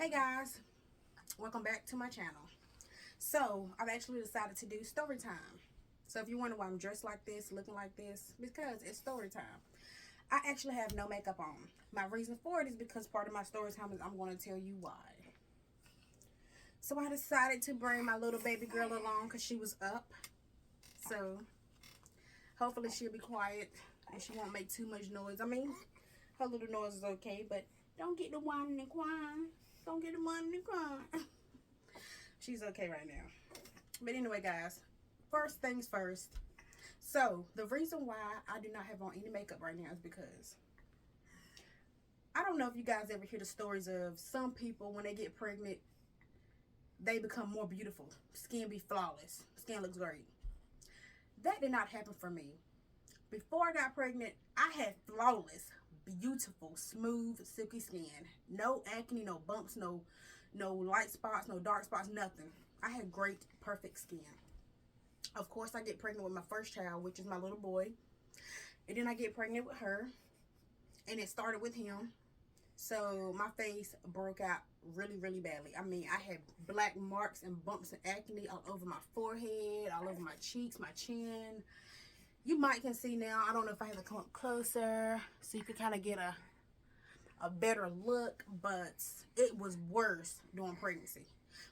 Hey guys, welcome back to my channel. So I've actually decided to do story time. So if you wonder why I'm dressed like this, looking like this, because it's story time. I actually have no makeup on. My reason for it is because part of my story time is I'm going to tell you why. So I decided to bring my little baby girl along because she was up. So hopefully she'll be quiet and she won't make too much noise. I mean, her little noise is okay, but don't get the whining and crying. Don't get the whining and crying. She's okay right now. But anyway, guys, first things first. So the reason why I do not have on any makeup right now is because I don't know if you guys ever hear the stories of some people when they get pregnant, they become more beautiful. Skin be flawless. Skin looks great. That did not happen for me. Before I got pregnant, I had flawless, beautiful, smooth, silky skin. No acne, no bumps, no light spots, no dark spots, nothing. I had great, perfect skin. Of course, I get pregnant with my first child, which is my little boy. And then I get pregnant with her. And it started with him. So my face broke out really, really badly. I mean, I had black marks and bumps and acne all over my forehead, all over my cheeks, my chin. You might can see now. I don't know if I have to come up closer so you can kind of get a better look. But it was worse during pregnancy.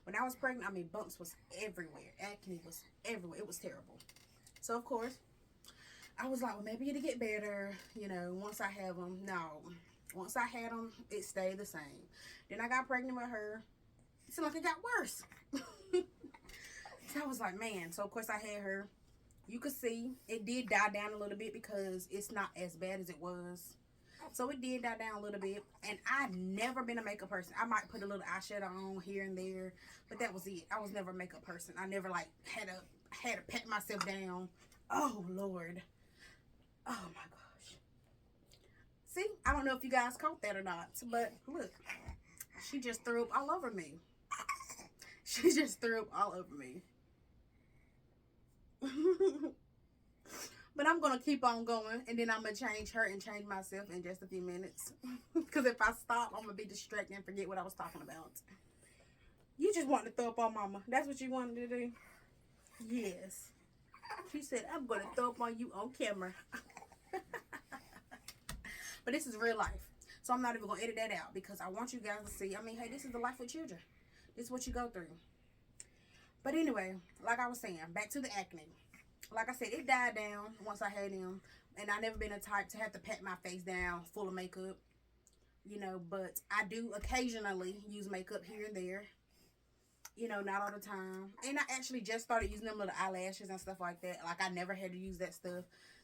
When I was pregnant, I mean, bumps was everywhere. Acne was everywhere. It was terrible. So, of course, I was like, well, maybe it'll get better, once I have them. No. Once I had them, it stayed the same. Then I got pregnant with her. It seemed like it got worse. So I was like, man. So, of course, I had her. You could see it did die down a little bit because it's not as bad as it was. So it did die down a little bit. And I've never been a makeup person. I might put a little eyeshadow on here and there, but that was it. I was never a makeup person. I never had to pat myself down. Oh Lord. Oh my gosh. See, I don't know if you guys caught that or not, but look, she just threw up all over me. She just threw up all over me. But I'm going to keep on going, and then I'm going to change her and change myself in just a few minutes. Because if I stop, I'm going to be distracted and forget what I was talking about. You just wanted to throw up on Mama. That's what you wanted to do? Yes. She said, I'm going to throw up on you on camera. But this is real life. So I'm not even going to edit that out because I want you guys to see. I mean, hey, this is the life with children. This is what you go through. But anyway, like I was saying, back to the acne. Like I said, it died down once I had him. And I never been a type to have to pat my face down full of makeup. But I do occasionally use makeup here and there. Not all the time. And I actually just started using them little eyelashes and stuff like that. Like I never had to use that stuff.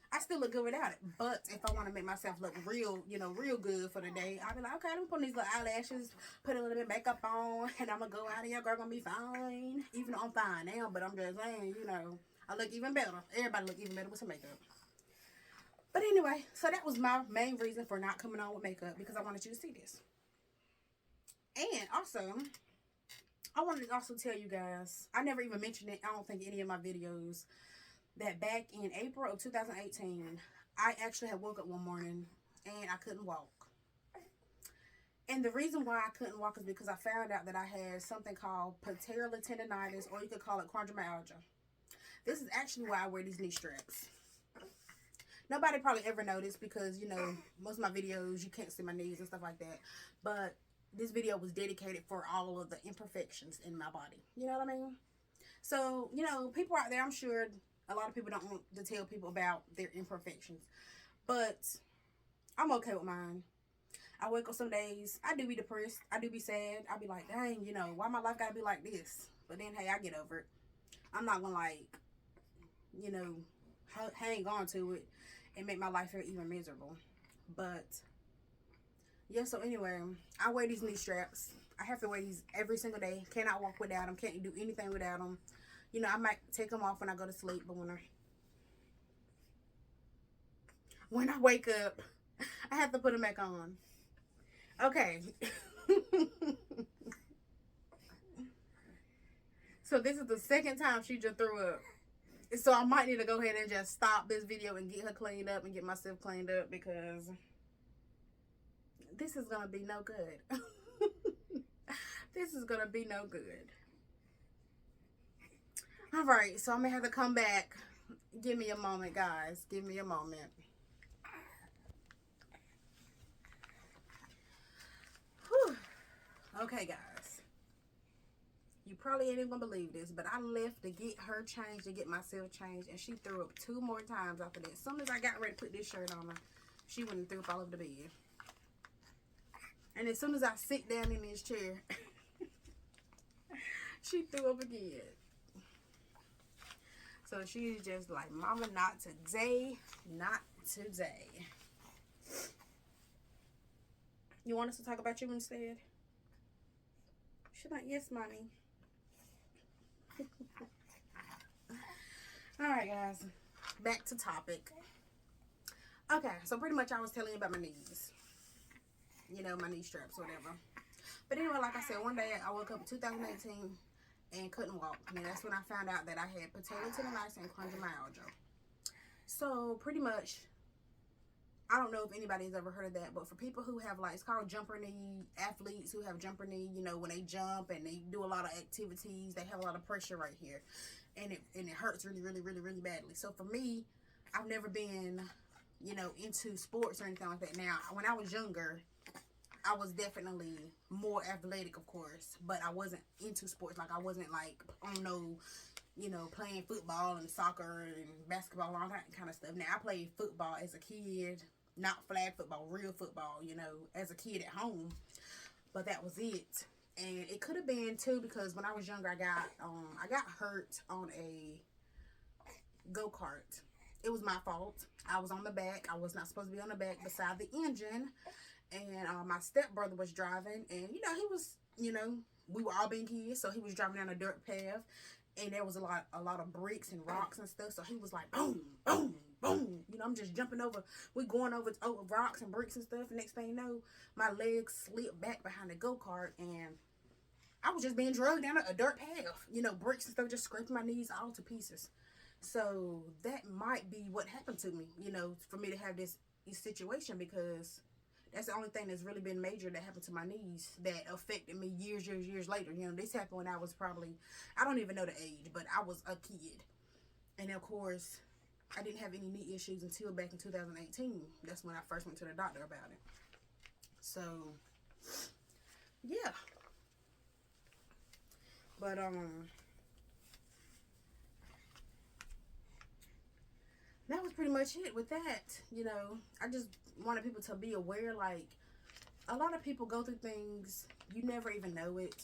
I still look good without it. But if I want to make myself look real, real good for the day, I'll be like, okay, let me put these little eyelashes, put a little bit of makeup on, and I'm going to go out here, girl, going to be fine. Even though I'm fine now, but I'm just saying, I look even better. Everybody look even better with some makeup. But anyway, so that was my main reason for not coming on with makeup, because I wanted you to see this. And also, I wanted to also tell you guys, I never even mentioned it, I don't think, any of my videos, that back in April of 2018, I actually had woke up one morning and I couldn't walk. And the reason why I couldn't walk is because I found out that I had something called patellar tendonitis, or you could call it chondromalagia. This is actually why I wear these knee straps. Nobody probably ever noticed because, most of my videos, you can't see my knees and stuff like that. But this video was dedicated for all of the imperfections in my body. You know what I mean? So, people out there, I'm sure a lot of people don't want to tell people about their imperfections. But I'm okay with mine. I wake up some days, I do be depressed. I do be sad. I be like, dang, why my life gotta be like this? But then, hey, I get over it. I'm not gonna hang on to it and make my life feel even miserable. But yeah, so anyway, I wear these knee straps. I have to wear these every single day. Cannot walk without them. Can't do anything without them. I might take them off when I go to sleep, but when I wake up, I have to put them back on. Okay. So this is the second time she just threw up. So I might need to go ahead and just stop this video and get her cleaned up and get myself cleaned up, because this is going to be no good. This is gonna be no good. All right, so I'm gonna have to come back. Give me a moment, guys. Give me a moment. Whew. Okay, guys. You probably ain't even gonna believe this, but I left to get her changed, to get myself changed, and she threw up 2 more times after that. As soon as I got ready to put this shirt on her, she went and threw up all over the bed. And as soon as I sit down in this chair, she threw up again. So she's just like, Mama, not today. Not today. You want us to talk about you instead? She's like, yes, Mommy. Alright, guys. Back to topic. Okay, so pretty much I was telling you about my knees. You know, my knee straps, whatever. But anyway, like I said, one day I woke up in 2018 and couldn't walk. And that's when I found out that I had potato tendonitis and chondromyalgia. So pretty much, I don't know if anybody's ever heard of that, but for people who have, like, it's called jumper knee, athletes who have jumper knee, you know, when they jump and they do a lot of activities, they have a lot of pressure right here. And it hurts really, really, really, really badly. So for me, I've never been, you know, into sports or anything like that. Now, when I was younger, I was definitely more athletic, of course, but I wasn't into sports. Like, I wasn't, like, on no, you know, playing football and soccer and basketball, all that kind of stuff. Now, I played football as a kid, not flag football, real football, you know, as a kid at home, but that was it. And it could have been, too, because when I was younger, I got hurt on a go-kart. It was my fault. I was on the back. I was not supposed to be on the back beside the engine. And my stepbrother was driving, and, you know, he was, you know, we were all being kids, so he was driving down a dirt path, and there was a lot of bricks and rocks and stuff, so he was like, boom, boom, boom, you know, I'm just jumping over, we going over rocks and bricks and stuff, and next thing you know, my legs slipped back behind the go-kart, and I was just being dragged down a dirt path, you know, bricks and stuff just scraping my knees all to pieces. So that might be what happened to me, you know, for me to have this situation, because that's the only thing that's really been major that happened to my knees that affected me years later. You know, this happened when I was probably, I don't even know the age, but I was a kid. And of course, I didn't have any knee issues until back in 2018. That's when I first went to the doctor about it. So, yeah. But, that was pretty much it with that. You know, I just wanted people to be aware, like, a lot of people go through things, you never even know it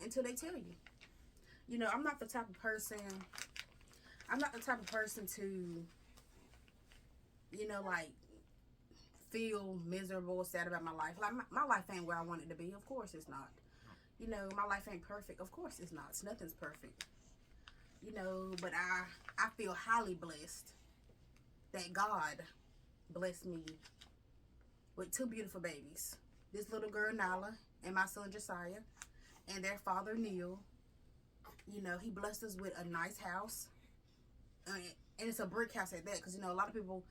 until they tell you. You know, I'm not the type of person to, you know, like, feel miserable or sad about my life. Like, my life ain't where I want it to be. Of course it's not. You know, my life ain't perfect. Of course it's not. Nothing's perfect. You know, but I feel highly blessed that God blessed me with 2 beautiful babies. This little girl, Nala, and my son, Josiah, and their father, Neil. You know, he blessed us with a nice house. And it's a brick house at that, because, you know, a lot of people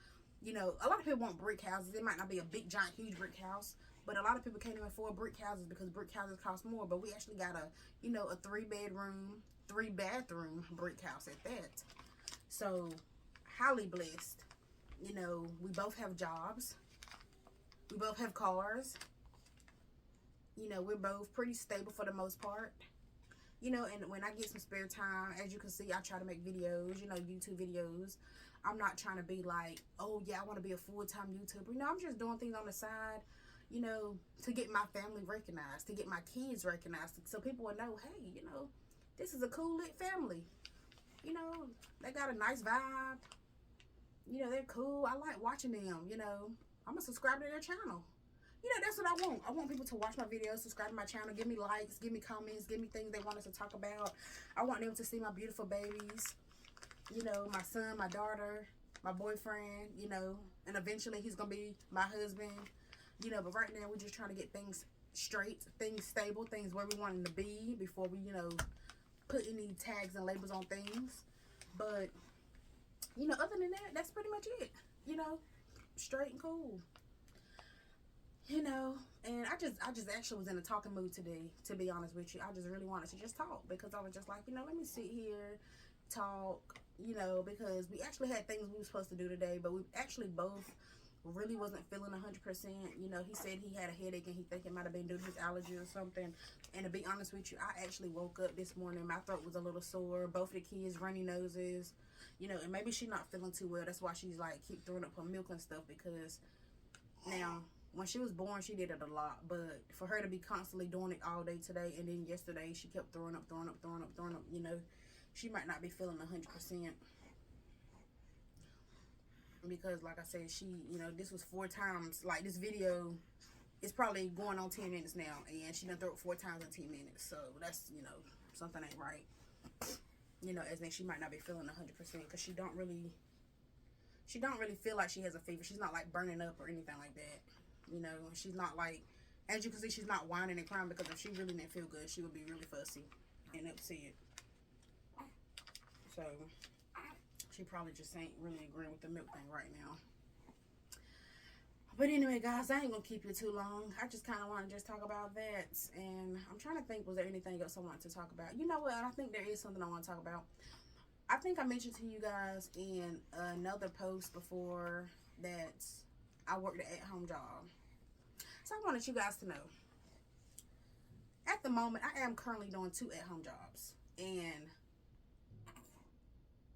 want brick houses. It might not be a big, giant, huge brick house, but a lot of people can't even afford brick houses because brick houses cost more. But we actually got a 3-bedroom, 3-bathroom brick house at that. So, highly blessed. You know, we both have jobs. We both have cars. You know, we're both pretty stable for the most part. You know, and when I get some spare time, as you can see, I try to make videos, you know, YouTube videos. I'm not trying to be like, oh, yeah, I want to be a full-time YouTuber. You know, I'm just doing things on the side, you know, to get my family recognized, to get my kids recognized, so people will know, hey, you know, this is a cool lit family. You know, they got a nice vibe. You know, they're cool. I like watching them, you know. I'm going to subscribe to their channel. You know, that's what I want. I want people to watch my videos, subscribe to my channel, give me likes, give me comments, give me things they want us to talk about. I want them to see my beautiful babies. You know, my son, my daughter, my boyfriend, you know. And eventually he's going to be my husband. You know, but right now we're just trying to get things straight, things stable, things where we want them to be before we, you know, put any tags and labels on things. But, you know, other than that, that's pretty much it. You know, straight and cool. you know, and I just actually was in a talking mood today, to be honest with you. I just really wanted to just talk because I was just like, let me sit here, talk, because we actually had things we were supposed to do today, but we actually both really wasn't feeling 100%. He said he had a headache and he think it might have been due to his allergy or something. And to be honest with you, I actually woke up this morning, my throat was a little sore, both of the kids runny noses, and maybe she's not feeling too well. That's why she's like keep throwing up her milk and stuff, because now when she was born, she did it a lot, but for her to be constantly doing it all day today, and then yesterday she kept throwing up, she might not be feeling 100%. Because like I said, she, this was 4 times, like this video is probably going on 10 minutes now, and she done throw it 4 times in 10 minutes, so that's, something ain't right. As in she might not be feeling 100%, because she don't really feel like she has a fever. She's not like burning up or anything like that. She's not like, as you can see, she's not whining and crying, because if she really didn't feel good, she would be really fussy and upset. So she probably just ain't really agreeing with the milk thing right now. But anyway, guys, I ain't gonna keep you too long. I just kind of want to just talk about that, and I'm trying to think, was there anything else I wanted to talk about? You know what? I think there is something I want to talk about. I think I mentioned to you guys in another post before that I worked an at-home job. So I wanted you guys to know, at the moment, I am currently doing 2 at-home jobs. And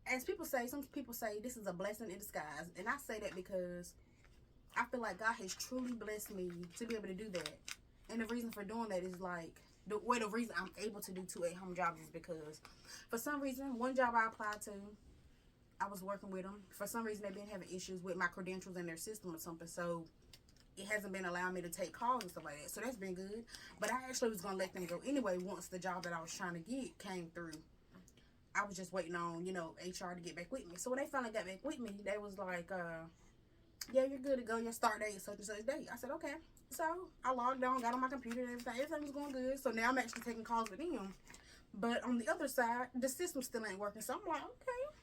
as some people say, this is a blessing in disguise. And I say that because I feel like God has truly blessed me to be able to do that. And the reason for doing that is like, the reason I'm able to do 2 at-home jobs is because for some reason, one job I applied to, I was working with them. For some reason, they've been having issues with my credentials in their system or something. So it hasn't been allowing me to take calls and stuff like that. So that's been good. But I actually was going to let them go anyway once the job that I was trying to get came through. I was just waiting on, HR to get back with me. So when they finally got back with me, they was like, yeah, you're good to go. Your start date is such and such date. I said, okay. So I logged on, got on my computer and everything. Everything was going good. So now I'm actually taking calls with them. But on the other side, the system still ain't working. So I'm like, okay,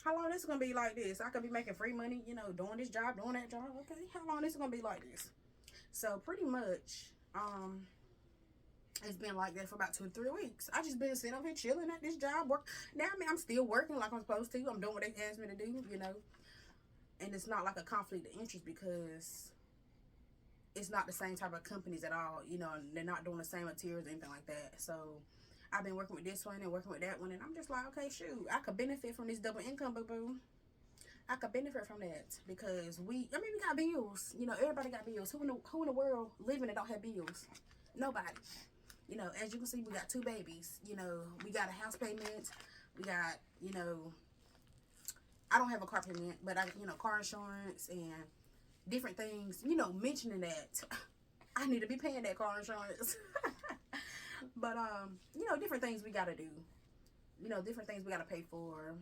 how long this is going to be like this? I could be making free money, doing this job, doing that job. Okay, how long this is going to be like this? So pretty much, it's been like that for about 2 to 3 weeks. I just been sitting over here chilling at this job. Now, I'm still working like I'm supposed to. I'm doing what they asked me to do, And it's not like a conflict of interest because it's not the same type of companies at all. They're not doing the same materials or anything like that. So I've been working with this one and working with that one, and I'm just like, okay, shoot, I could benefit from this double income, boo-boo. I could benefit from that because we got bills. Everybody got bills. Who in the world living and don't have bills? Nobody. As you can see, we got 2 babies. We got a house payment. We got, I don't have a car payment, but car insurance and different things. Mentioning that, I need to be paying that car insurance. But, different things we got to do. Different things we got to pay for.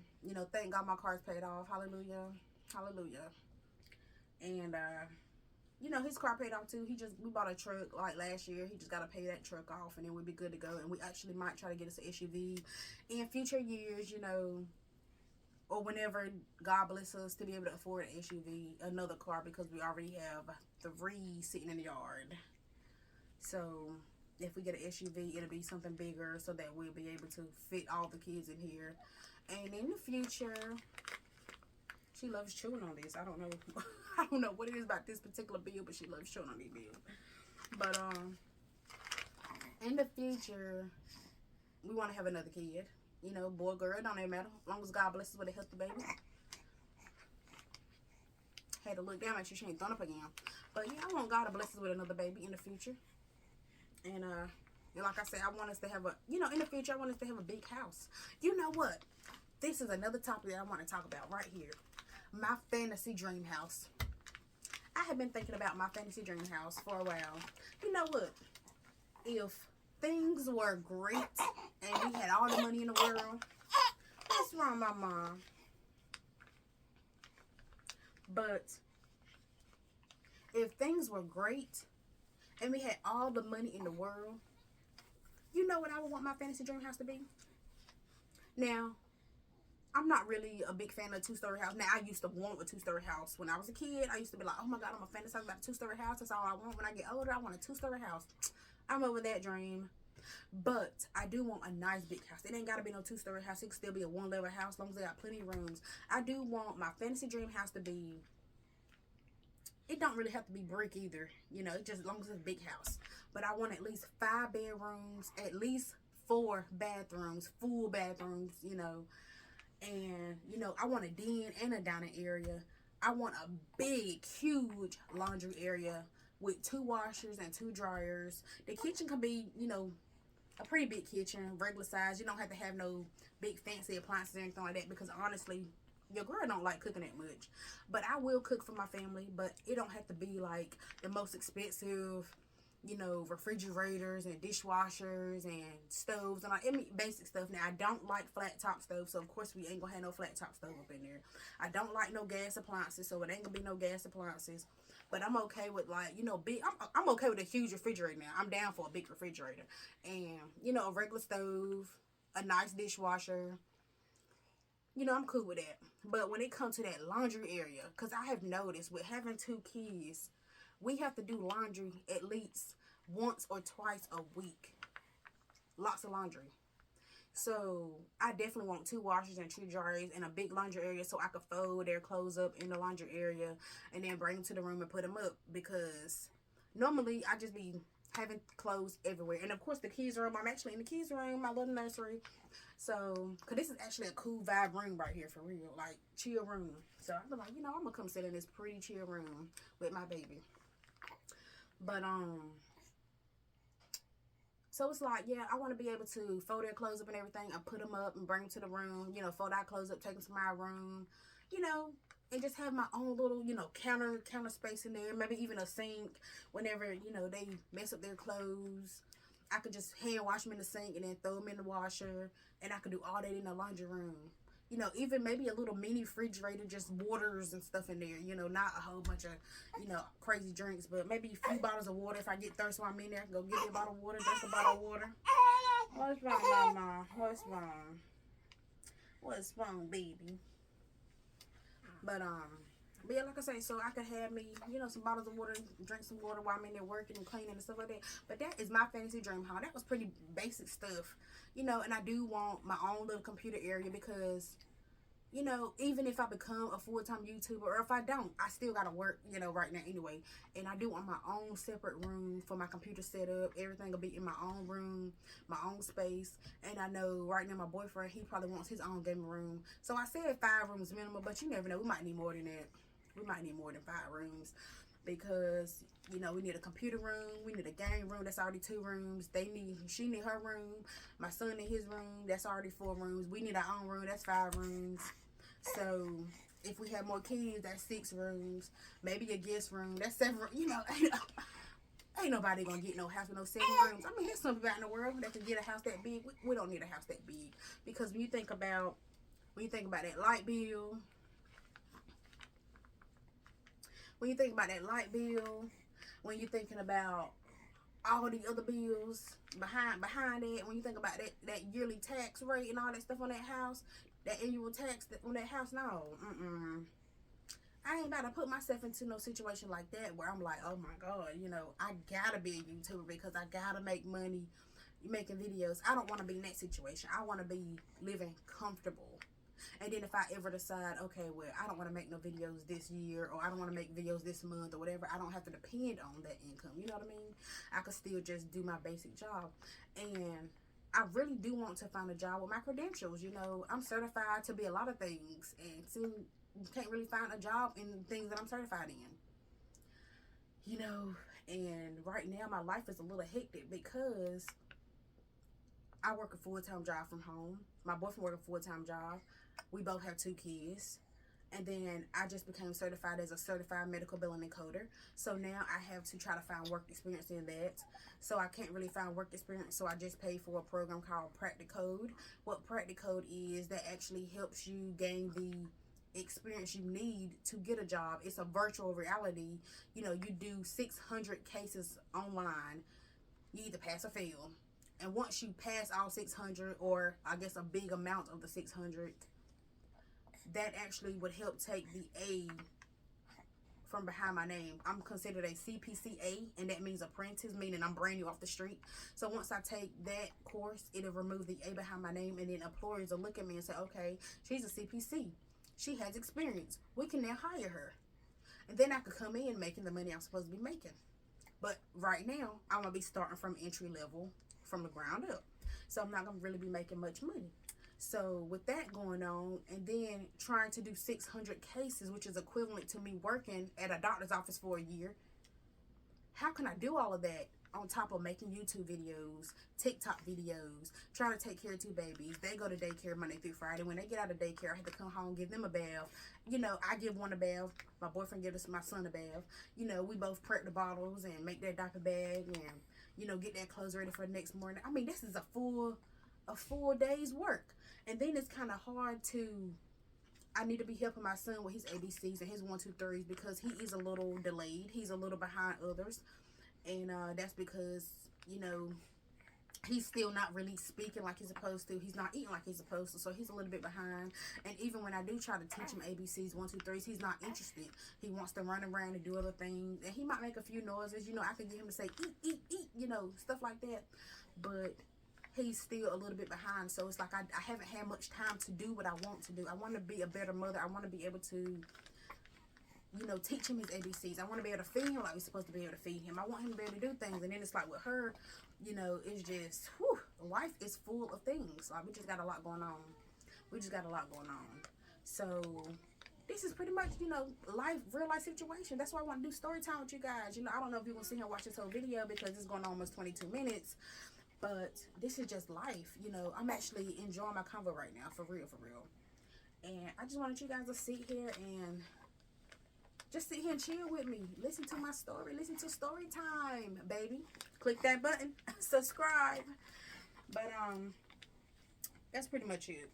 Thank God my car's paid off. Hallelujah. Hallelujah. And, his car paid off too. We bought a truck like last year. He just got to pay that truck off and then we'll be good to go. And we actually might try to get us an SUV in future years, or whenever God bless us to be able to afford an SUV, another car, because we already have 3 sitting in the yard. So if we get an SUV, it'll be something bigger so that we'll be able to fit all the kids in here. And in the future, she loves chewing on this. I don't know. I don't know what it is about this particular bill, but she loves chewing on these bills. But in the future, we want to have another kid. Boy, girl, it don't even matter. As long as God blesses with a healthy baby. Had to look down, make sure she ain't thrown up again. But yeah, I want God to bless us with another baby in the future. And like I said, I want us to have in the future, I want us to have a big house. You know what? This is another topic that I want to talk about right here. My fantasy dream house. I have been thinking about my fantasy dream house for a while. You know what? If things were great and we had all the money in the world, what's wrong, my mom? But if things were great and we had all the money in the world, you know what I would want my fantasy dream house to be? Now, I'm not really a big fan of a two-story house. Now, I used to want a two-story house. When I was a kid, I used to be like, oh my God, I'm a fantasize about a two-story house. That's all I want. When I get older, I want a two-story house. I'm over that dream. But I do want a nice big house. It ain't got to be no two-story house. It can still be a one-level house as long as they got plenty of rooms. I do want my fantasy dream house to be, it don't really have to be brick either. You know, it just as long as it's a big house. But I want at least 5 bedrooms, at least 4 bathrooms, full bathrooms, you know. And, you know, I want a den and a dining area. I want a big, huge laundry area with 2 washers and 2 dryers. The kitchen can be, you know, a pretty big kitchen, regular size. You don't have to have no big fancy appliances or anything like that, because honestly, your girl don't like cooking that much. But I will cook for my family, but it don't have to be like the most expensive, you know, refrigerators and dishwashers and stoves and like, I mean, basic stuff. Now, I don't like flat top stoves, so of course we ain't gonna have no flat top stove up in there. I don't like no gas appliances, so it ain't gonna be no gas appliances. But I'm okay with, like, you know, big. I'm okay with a huge refrigerator now. I'm down for a big refrigerator, and you know, a regular stove, a nice dishwasher. You know, I'm cool with that. But when it comes to that laundry area, because I have noticed with having 2 kids, we have to do laundry at least once or twice a week. Lots of laundry. So I definitely want 2 washers and 2 dryers and a big laundry area so I could fold their clothes up in the laundry area and then bring them to the room and put them up, because normally I just be having clothes everywhere. And of course the kids room, I'm actually in the kids room, my little nursery. So, because this is actually a cool vibe room right here, for real, like chill room. So I'm like, you know, I'm gonna come sit in this pretty chill room with my baby. But so it's like, yeah, I want to be able to fold their clothes up and everything and put them up and bring them to the room, you know, fold our clothes up, take them to my room, you know, and just have my own little, you know, counter space in there, maybe even a sink whenever, you know, they mess up their clothes. I could just hand wash them in the sink and then throw them in the washer, and I could do all that in the laundry room. You know, even maybe a little mini refrigerator, just waters and stuff in there. You know, not a whole bunch of, you know, crazy drinks, but maybe a few bottles of water. If I get thirsty while I'm in there, I can go get me a bottle of water, drink a bottle of water. What's wrong, Mama? What's wrong? What's wrong, baby? But yeah, like I say, so I could have me, you know, some bottles of water, drink some water while I'm in there working and cleaning and stuff like that. But that is my fantasy dream home. That was pretty basic stuff, you know, and I do want my own little computer area because, you know, even if I become a full-time YouTuber, or if I don't, I still got to work, you know, right now anyway. And I do want my own separate room for my computer setup. Everything will be in my own room, my own space. And I know right now my boyfriend, he probably wants his own gaming room. So I said 5 rooms minimum, but you never know. We might need more than that. We might need more than 5 rooms because, you know, we need a computer room, we need a game room. That's already 2 rooms. She need her room, my son in his room. That's already 4 rooms. We need our own room. That's 5 rooms. So if we have more kids, that's 6 rooms. Maybe a guest room. That's 7. You know, ain't nobody gonna get no house with no 7 rooms. I mean, there's some people out in the world that can get a house that big. We don't need a house that big, because when you think about that light bill. When you think about that light bill, when you're thinking about all the other bills behind it, when you think about that yearly tax rate and all that stuff on that house, that annual tax on that house, no, I ain't about to put myself into no situation like that where I'm like, oh my God, you know, I gotta be a YouTuber because I gotta make money making videos. I don't want to be in that situation. I want to be living comfortable. And then if I ever decide, okay, well, I don't want to make no videos this year, or I don't want to make videos this month or whatever, I don't have to depend on that income. You know what I mean? I could still just do my basic job. And I really do want to find a job with my credentials. You know, I'm certified to be a lot of things, and so you can't really find a job in things that I'm certified in. You know, and right now my life is a little hectic because I work a full-time job from home. My boyfriend works a full-time job. We both have 2 kids. And then I just became certified as a certified medical billing encoder. So now I have to try to find work experience in that. So I can't really find work experience. So I just paid for a program called Practicode. What Practicode is, that actually helps you gain the experience you need to get a job. It's a virtual reality. You know, you do 600 cases online. You either pass or fail. And once you pass all 600, or I guess a big amount of the 600, that actually would help take the A from behind my name. I'm considered a CPCA, and that means apprentice, meaning I'm brand new off the street. So once I take that course, it'll remove the A behind my name, and then employers will look at me and say, okay, she's a CPC. She has experience. We can now hire her. And then I could come in making the money I'm supposed to be making. But right now, I'm going to be starting from entry level from the ground up. So I'm not going to really be making much money. So with that going on, and then trying to do 600 cases, which is equivalent to me working at a doctor's office for a year, how can I do all of that on top of making YouTube videos, TikTok videos, trying to take care of 2 babies? They go to daycare Monday through Friday. When they get out of daycare, I have to come home, give them a bath. You know, I give one a bath. My boyfriend gives my son a bath. You know, we both prep the bottles and make their diaper bag and, you know, get their clothes ready for the next morning. I mean, this is a full day's work. And then it's kind of hard to, I need to be helping my son with his ABCs and his 1, 2, 3s because he is a little delayed. He's a little behind others. And that's because, you know, he's still not really speaking like he's supposed to. He's not eating like he's supposed to. So he's a little bit behind. And even when I do try to teach him ABCs, 1, 2, 3s, he's not interested. He wants to run around and do other things. And he might make a few noises. You know, I could get him to say, eat, eat, eat, you know, stuff like that. But he's still a little bit behind. So it's like I haven't had much time to do what I want to do. I want to be a better mother. I want to be able to, you know, teach him his ABCs. I want to be able to feed him like we're supposed to be able to feed him. I want him to be able to do things. And then it's like with her, you know, it's just, whew, life is full of things. Like, we just got a lot going on. So this is pretty much, you know, real life situation. That's why I want to do story time with you guys. You know, I don't know if you're going to sit here and watch this whole video because it's going on almost 22 minutes. But this is just life, you know. I'm actually enjoying my convo right now, for real. And I just wanted you guys to sit here and just sit here and chill with me. Listen to my story. Listen to story time, baby. Click that button. Subscribe. But, that's pretty much it.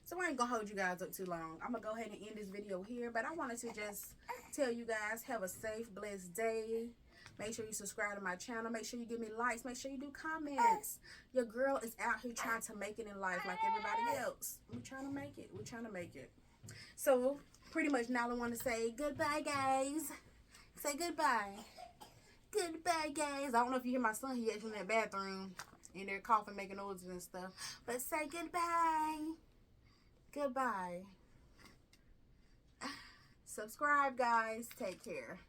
So I ain't gonna hold you guys up too long. I'm gonna go ahead and end this video here. But I wanted to just tell you guys, have a safe, blessed day. Make sure you subscribe to my channel. Make sure you give me likes. Make sure you do comments. Your girl is out here trying to make it in life like everybody else. We're trying to make it. So, pretty much now I want to say goodbye, guys. Say goodbye. Goodbye, guys. I don't know if you hear my son. He actually in that bathroom. In there coughing, making noises and stuff. But say goodbye. Goodbye. Subscribe, guys. Take care.